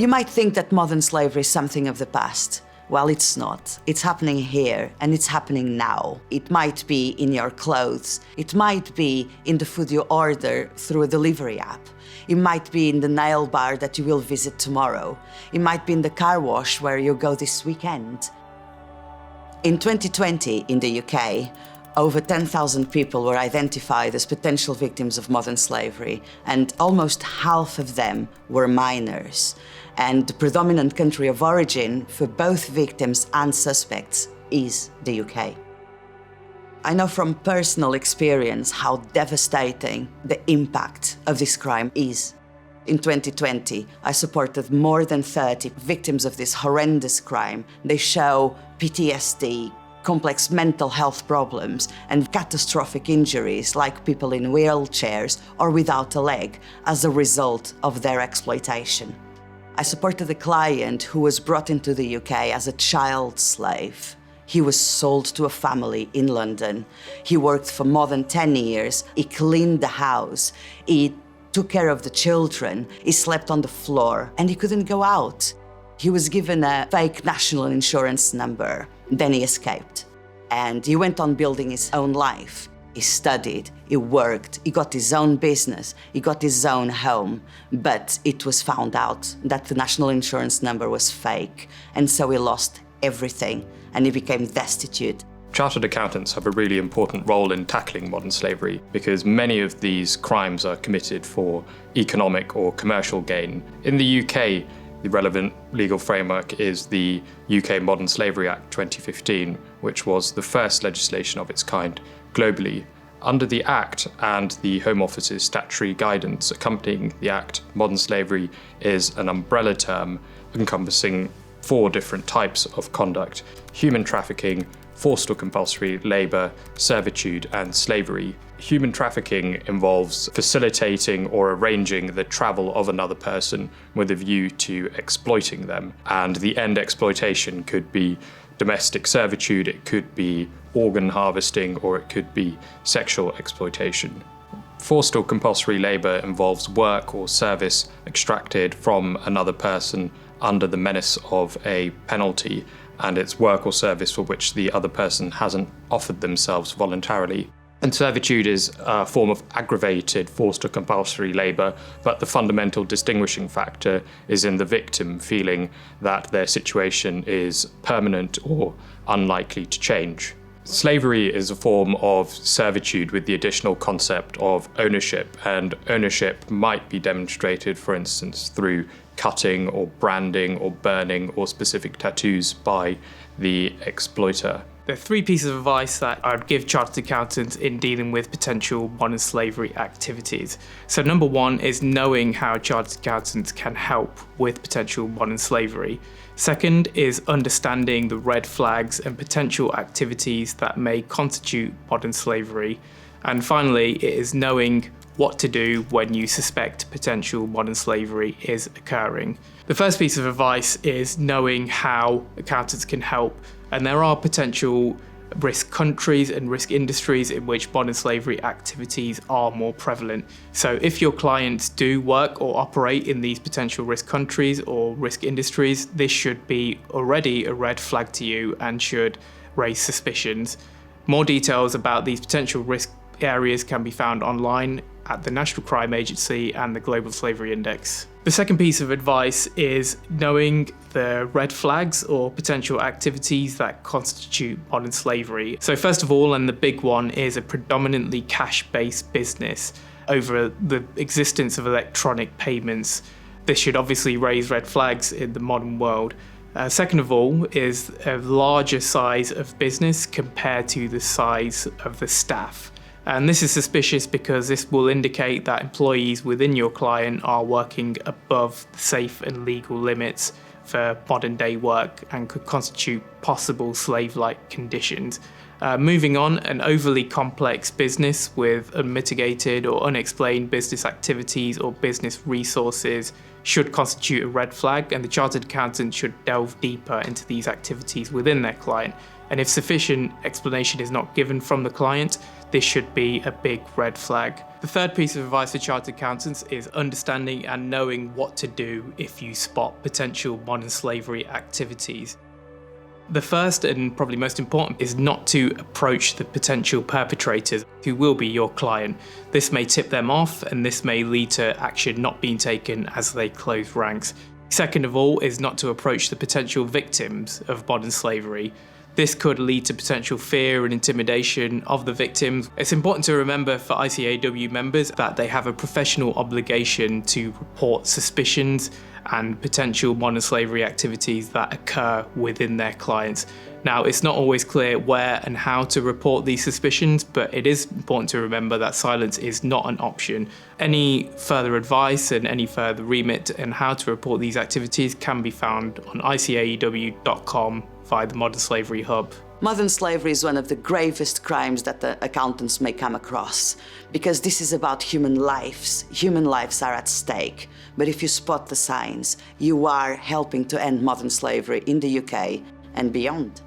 You might think that modern slavery is something of the past. Well, it's not. It's happening here, and it's happening now. It might be in your clothes. It might be in the food you order through a delivery app. It might be in the nail bar that you will visit tomorrow. It might be in the car wash where you go this weekend. In 2020, in the UK, over 10,000 people were identified as potential victims of modern slavery, and almost half of them were minors. And the predominant country of origin for both victims and suspects is the UK. I know from personal experience how devastating the impact of this crime is. In 2020, I supported more than 30 victims of this horrendous crime. They show PTSD, complex mental health problems, and catastrophic injuries like people in wheelchairs or without a leg as a result of their exploitation. I supported a client who was brought into the UK as a child slave. He was sold to a family in London. He worked for more than 10 years. He cleaned the house. He took care of the children. He slept on the floor, and he couldn't go out. He was given a fake national insurance number. Then he escaped, and he went on building his own life. He studied, he worked, he got his own business, he got his own home, but it was found out that the national insurance number was fake, and so he lost everything, and he became destitute. Chartered accountants have a really important role in tackling modern slavery because many of these crimes are committed for economic or commercial gain. In the UK, the relevant legal framework is the UK Modern Slavery Act 2015, which was the first legislation of its kind globally. Under the Act and the Home Office's statutory guidance accompanying the Act, modern slavery is an umbrella term encompassing 4 different types of conduct: human trafficking, forced or compulsory labour, servitude, and slavery. Human trafficking involves facilitating or arranging the travel of another person with a view to exploiting them. And the end exploitation could be domestic servitude, it could be organ harvesting, or it could be sexual exploitation. Forced or compulsory labour involves work or service extracted from another person under the menace of a penalty, and it's work or service for which the other person hasn't offered themselves voluntarily. And servitude is a form of aggravated forced or compulsory labour, but the fundamental distinguishing factor is in the victim feeling that their situation is permanent or unlikely to change. Slavery is a form of servitude with the additional concept of ownership, and ownership might be demonstrated, for instance, through cutting or branding or burning or specific tattoos by the exploiter. There are 3 pieces of advice that I would give chartered accountants in dealing with potential modern slavery activities. So number 1 is knowing how chartered accountants can help with potential modern slavery. Second is understanding the red flags and potential activities that may constitute modern slavery. And finally, it is knowing what to do when you suspect potential modern slavery is occurring. The first piece of advice is knowing how accountants can help, and there are potential risk countries and risk industries in which modern slavery activities are more prevalent. So if your clients do work or operate in these potential risk countries or risk industries, this should be already a red flag to you and should raise suspicions. More details about these potential risk areas can be found online at the National Crime Agency and the Global Slavery Index. The second piece of advice is knowing the red flags or potential activities that constitute modern slavery. So first of all, and the big one, is a predominantly cash-based business over the existence of electronic payments. This should obviously raise red flags in the modern world. Second of all is a larger size of business compared to the size of the staff. And this is suspicious because this will indicate that employees within your client are working above the safe and legal limits for modern day work and could constitute possible slave-like conditions. Moving on, an overly complex business with unmitigated or unexplained business activities or business resources should constitute a red flag, and the chartered accountant should delve deeper into these activities within their client. And if sufficient explanation is not given from the client, this should be a big red flag. The third piece of advice for chartered accountants is understanding and knowing what to do if you spot potential modern slavery activities. The first and probably most important is not to approach the potential perpetrators who will be your client. This may tip them off and this may lead to action not being taken as they close ranks. Second of all is not to approach the potential victims of modern slavery. This could lead to potential fear and intimidation of the victims. It's important to remember for ICAEW members that they have a professional obligation to report suspicions and potential modern slavery activities that occur within their clients. Now, it's not always clear where and how to report these suspicions, but it is important to remember that silence is not an option. Any further advice and any further remit on how to report these activities can be found on ICAEW.com via the Modern Slavery Hub. Modern slavery is one of the gravest crimes that the accountants may come across, because this is about human lives. Human lives are at stake. But if you spot the signs, you are helping to end modern slavery in the UK and beyond.